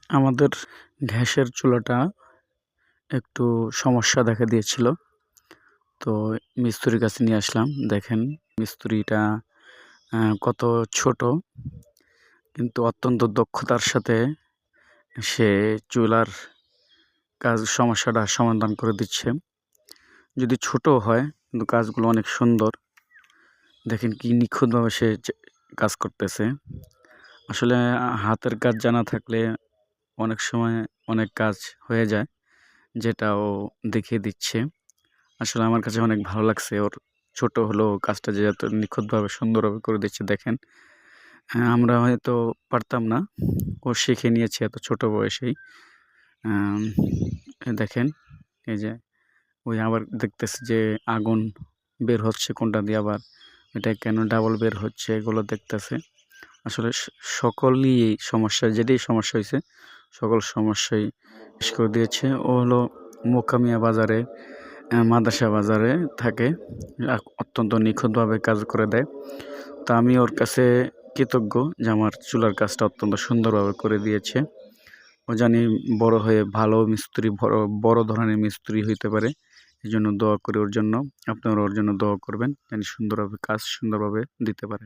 আমাদের গ্যাসের চুলাটা একটু সমস্যা দেখা দিয়েছিল। তো মিস্ত্রির কাছে নিয়ে আসলাম। দেখেন মিস্ত্রিটা কত ছোট, কিন্তু অত্যন্ত দক্ষতার সাথে সে চুলার সমস্যাটা সমাধান করে দিচ্ছে। যদি ছোটও হয় কিন্তু কাজগুলো অনেক সুন্দর। দেখেন কি নিখুঁতভাবে সে কাজ করতেছে। আসলে হাতের কাজ জানা থাকলে অনেক সময় অনেক কাজ হয়ে যায়, যেটা ও দেখিয়ে দিচ্ছে। আসলে আমার কাছে অনেক ভালো লাগছে, ওর ছোট হলেও কাজটা যে এত নিখুঁতভাবে সুন্দরভাবে করে দিচ্ছে। দেখেন আমরা হয়তো পারতাম না, ও শিখে নিয়েছে এত ছোট বয়সেই। দেখেন এই যে ওই আবার দেখতেছে যে আগুন বের হচ্ছে কোনটা দিয়ে, আবার এটা কেন ডাবল বের হচ্ছে এগুলো দেখতেছে। আসলে সকলই এই সমস্যা, যেটাই সমস্যা হয়েছে সকল সমস্যাই শেষ করে দিয়েছে। ও হলো মোকামিয়া বাজারে, মাদ্রাসা বাজারে থাকে, অত্যন্ত নিখুঁতভাবে কাজ করে দেয়। তা আমি ওর কাছে কৃতজ্ঞ যে আমার চুলার কাজটা অত্যন্ত সুন্দরভাবে করে দিয়েছে। ও জানি বড় হয়ে ভালো মিস্ত্রি, বড় ধরনের মিস্ত্রি হইতে পারে। এই জন্য দোয়া করি ওর জন্য। আপনারা ওর জন্য দোয়া করবেন, জানি সুন্দরভাবে কাজ সুন্দরভাবে দিতে পারে।